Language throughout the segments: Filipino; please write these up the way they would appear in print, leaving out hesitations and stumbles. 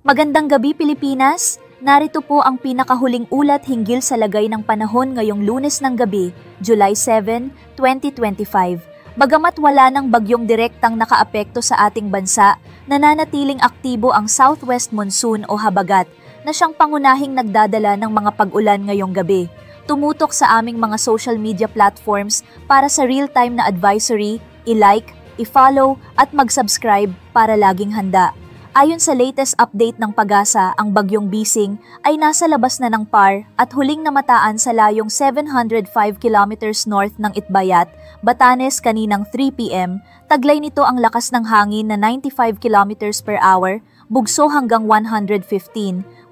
Magandang gabi Pilipinas! Narito po ang pinakahuling ulat hinggil sa lagay ng panahon ngayong Lunes ng gabi, July 7, 2025. Bagamat wala ng bagyong direktang nakaapekto sa ating bansa, nananatiling aktibo ang southwest monsoon o habagat na siyang pangunahing nagdadala ng mga pag-ulan ngayong gabi. Tumutok sa aming mga social media platforms para sa real-time na advisory, i-like, i-follow at mag-subscribe para laging handa. Ayon sa latest update ng Pag-asa, ang bagyong Bising ay nasa labas na ng PAR at huling namataan sa layong 705 kilometers north ng Itbayat, Batanes kaninang 3 p.m. Taglay nito ang lakas ng hangin na 95 kilometers per hour, bugso hanggang 115,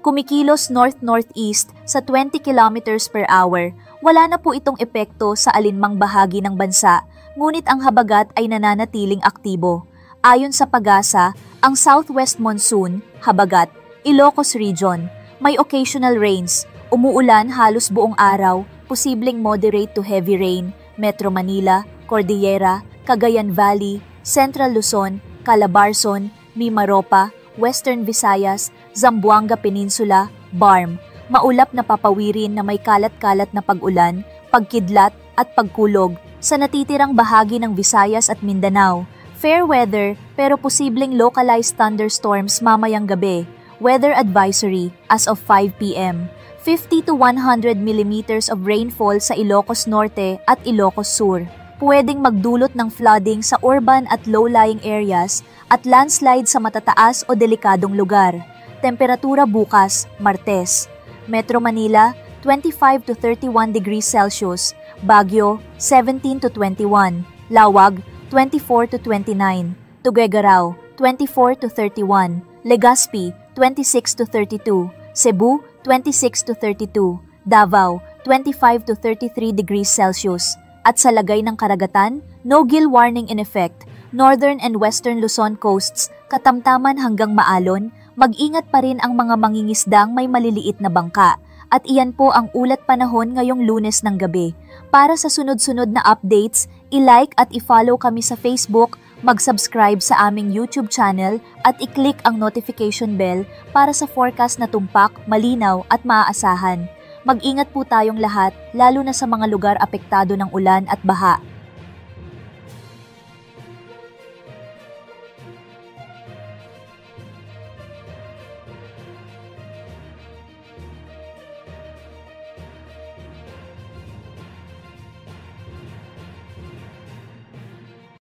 kumikilos north-northeast sa 20 kilometers per hour. Wala na po itong epekto sa alinmang bahagi ng bansa, ngunit ang habagat ay nananatiling aktibo. Ayon sa Pag-asa, ang southwest monsoon, habagat, Ilocos Region, may occasional rains, umuulan halos buong araw, posibleng moderate to heavy rain, Metro Manila, Cordillera, Cagayan Valley, Central Luzon, Calabarzon, Mimaropa, Western Visayas, Zamboanga Peninsula, BARM, maulap na papawirin na may kalat-kalat na pag-ulan, pagkidlat at pagkulog sa natitirang bahagi ng Visayas at Mindanao. Fair weather pero posibleng localized thunderstorms mamayang gabi. Weather advisory as of 5 p.m. 50 to 100 millimeters of rainfall sa Ilocos Norte at Ilocos Sur. Pwedeng magdulot ng flooding sa urban at low-lying areas at landslide sa matataas o delikadong lugar. Temperatura bukas, Martes. Metro Manila, 25 to 31 degrees Celsius. Baguio, 17 to 21. Lawag, 24 to 29. Tuguegarao, 24 to 31. Legazpi, 26 to 32. Cebu, 26 to 32. Davao, 25 to 33 degrees Celsius. At sa lagay ng karagatan, no gill warning in effect. Northern and Western Luzon coasts, katamtaman hanggang Maalon, mag-ingat pa rin ang mga mangingisdang may maliliit na bangka. At iyan po ang ulat panahon ngayong Lunes ng gabi. Para sa sunod-sunod na updates, i-like at i-follow kami sa Facebook, mag-subscribe sa aming YouTube channel at i-click ang notification bell para sa forecast na tumpak, malinaw at maaasahan. Mag-ingat po tayong lahat, lalo na sa mga lugar apektado ng ulan at baha.